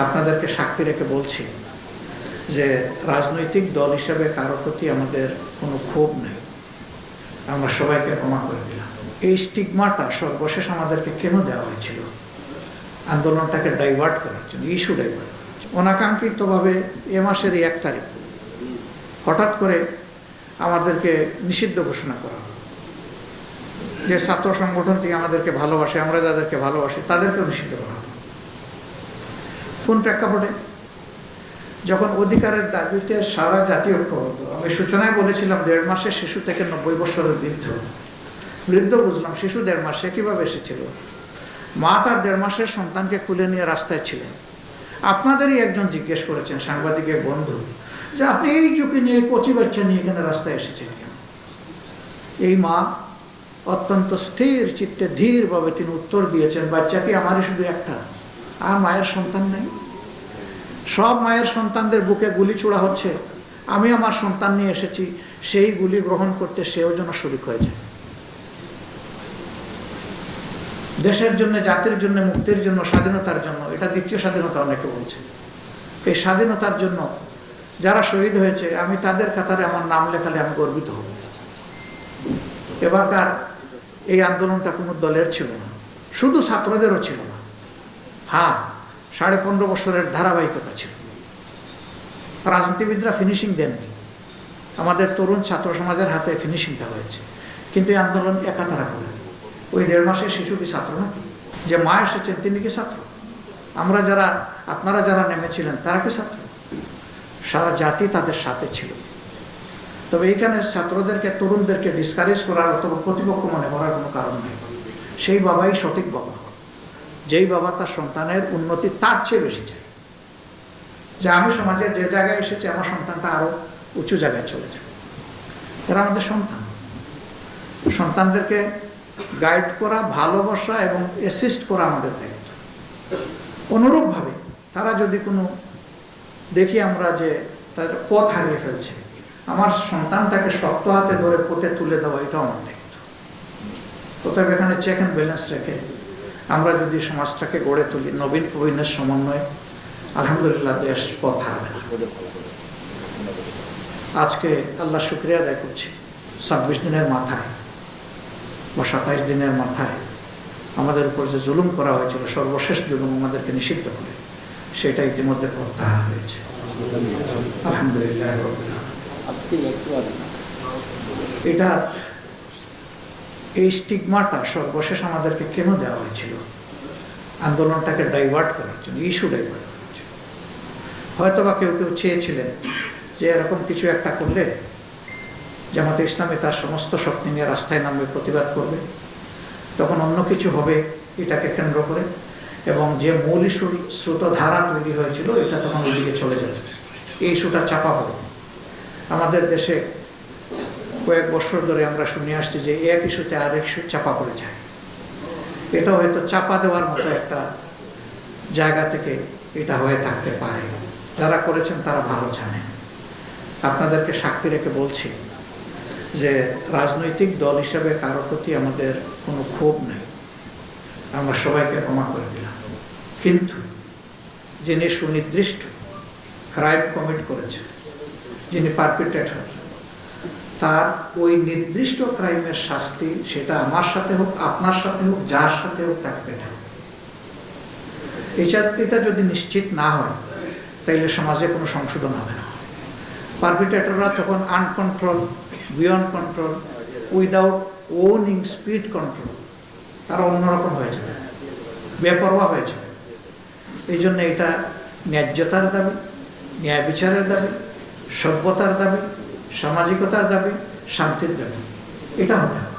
আপনাদেরকে সাক্ষী রেখে বলছি যে রাজনৈতিক দল হিসেবে কারো প্রতি আমাদের কোনো ক্ষোভ নেই, আমরা সবাইকে ক্ষমা করে দিলাম। এই স্টিগমাটা সর্বশেষ আমাদেরকে কেন দেওয়া হয়েছিল? আন্দোলনটাকে ডাইভার্ট করার জন্য, ইস্যু ডাইভার্ট করার জন্য। অনাকাঙ্ক্ষিতভাবে এ মাসের 1 তারিখ হঠাৎ করে আমাদেরকে নিষিদ্ধ ঘোষণা করা হলো। যে ছাত্র সংগঠনটি আমাদেরকে ভালোবাসে, আমরা যাদেরকে ভালোবাসি তাদেরকেও নিষিদ্ধ করা হলো। কোন প্রেক্ষাপটে? যখন অধিকারের দাবিতে সারা জাতি ঐক্যবদ্ধ। আমি সূচনায় বলেছিলাম 1.5 মাসের শিশু থেকে 90 বছরের বৃদ্ধ বুঝলাম, শিশু 1.5 মাসে কিভাবে এসেছিল? মা তার 1.5 মাসের সন্তানকে তুলে নিয়ে রাস্তায় ছিলেন। আপনাদেরই একজন জিজ্ঞেস করেছেন, সাংবাদিকের বন্ধু, যে আপনি এই ঝুঁকি নিয়ে কচি বাচ্চা নিয়ে এখানে রাস্তায় এসেছেন কেন? এই মা অত্যন্ত স্থির চিত্তে ধীরভাবে তিনি উত্তর দিয়েছেন, বাচ্চা কি আমারই শুধু একটা? আর মায়ের সন্তান নেই? সব মায়ের সন্তানদের বুকে গুলি ছোড়া হচ্ছে, আমি আমার সন্তান নিয়ে এসেছি, সেই গুলি গ্রহণ করতে সেও যেন শরীক হয়ে যায়। দেশের জন্য, জাতির জন্য, মুক্তির জন্য, স্বাধীনতার জন্য, এটা দ্বিতীয় স্বাধীনতা অনেকে বলছে। এই স্বাধীনতার জন্য যারা শহীদ হয়েছে, আমি তাদের কাতারে আমার নাম লেখালে আমি গর্বিত হব। এবারকার এই আন্দোলনটা কোনো দলের ছিল না, শুধু ছাত্রদেরও ছিল না। হ্যাঁ, 15.5 বছরের ধারাবাহিকতা ছিল। রাজনীতিবিদরা ফিনিশিং দেননি, আমাদের তরুণ ছাত্র সমাজের হাতে ফিনিশিংটা হয়েছে। কিন্তু এই আন্দোলন একা তারা করে। ওই 1.5 মাসের শিশু কি ছাত্র নাকি? যে মা এসেছেন তিনি কি ছাত্র? আমরা যারা, আপনারা যারা নেমেছিলেন তারা কি ছাত্র? সারা জাতি তাদের সাথে ছিল। তবে এইখানে ছাত্রদেরকে, তরুণদেরকে ডিসকারেজ করার অথবা প্রতিপক্ষ মনে করার কোনো কারণ নেই। সেই বাবাই সঠিক বাবা, যেই বাবা তার সন্তানের উন্নতি তার চেয়ে বেশি চায়। যে আমি সমাজের যে জায়গায় এসেছি আমার সন্তানটা আরো উঁচু জায়গায় চলে যায়। এরা আমাদের সন্তান। সন্তানদেরকে গাইড করা, ভালোবাসা এবং অ্যাসিস্ট করা আমাদের দায়িত্ব। অনুরূপভাবে তারা যদি কোনো দেখি আমরা যে তার পথ হারিয়ে ফেলছে, আমার সন্তানটাকে শক্ত হাতে ধরে পথে তুলে দেওয়া, এটা আমার দায়িত্ব। অতএব এখানে চেক অ্যান্ড ব্যালেন্স রেখে আমরা যদি সমাজটাকে গড়ে তুলি নবীন প্রবীণের সমন্বয়ে, আলহামদুলিল্লাহ দেশ পথ হারাবে না। আজকে আল্লাহ শুকরিয়া আদায় করছি, 26 দিনের মাথায় বা 27 দিনের মাথায় আমাদের উপর যে জুলুম করা হয়েছিল, সর্বশেষ জুলুম আমাদেরকে নিষিদ্ধ করে, সেটা ইতিমধ্যে প্রত্যাহার হয়েছে, আলহামদুলিল্লাহ। এটা এই স্টিগমাটা সর্বশেষ আমাদেরকে কেন দেওয়া হয়েছিল? আন্দোলনটাকে ডাইভার্ট করার জন্য, ইস্যু ডাইভার্ট করার জন্য। হয়তো বা কেউ কেউ চেয়েছিলেন যে এরকম কিছু একটা করলে জামাতে ইসলামী তার সমস্ত শক্তি নিয়ে রাস্তায় নামবে, প্রতিবাদ করবে, তখন অন্য কিছু হবে এটাকে কেন্দ্র করে, এবং যে মূল ইস্যুর স্রোতধারা তৈরি হয়েছিল এটা তখন ওইদিকে চলে যাবে। এই ইস্যুটা চাপা পড়ে। আমাদের দেশে কয়েক বছর ধরে আমরা শুনে আসছি যে এক ইস্যুতে আরেক ইস্যু চাপা পড়ে যায়। এটা হয়তো চাপা দেওয়ার মতো একটা জায়গা থেকে এটা হয়ে থাকতে পারে। যারা করেছেন তারা ভালো জানেন। আপনাদেরকে সাক্ষী রেখে বলছি যে রাজনৈতিক দল হিসেবে কারো প্রতি আমাদের কোনো ক্ষোভ নেই, আমরা সবাইকে ক্ষমা করে দিলাম। কিন্তু যিনি সুনির্দিষ্ট ক্রাইম কমিট করেছেন, যিনি পারপিট্রেটর, তার ওই নির্দিষ্ট ক্রাইমের শাস্তি, সেটা আমার সাথে হোক, আপনার সাথে হোক, যার সাথে হোক, তাকে পেতে হবে। এটা যদি নিশ্চিত না হয় তাইলে সমাজে কোনো সংশোধন হবে না। পারপিট্রেটররা তখন uncontrolled, beyond control, without owning speed control, তারা অন্যরকম হয়ে যাবে, বেপরোয়া হয়ে যাবে। এই জন্য এটা ন্যায্যতার দাবি, ন্যায় বিচারের দাবি, সভ্যতার দাবি, সামাজিকতার দাবি, শান্তির দাবি, এটা হতে হবে।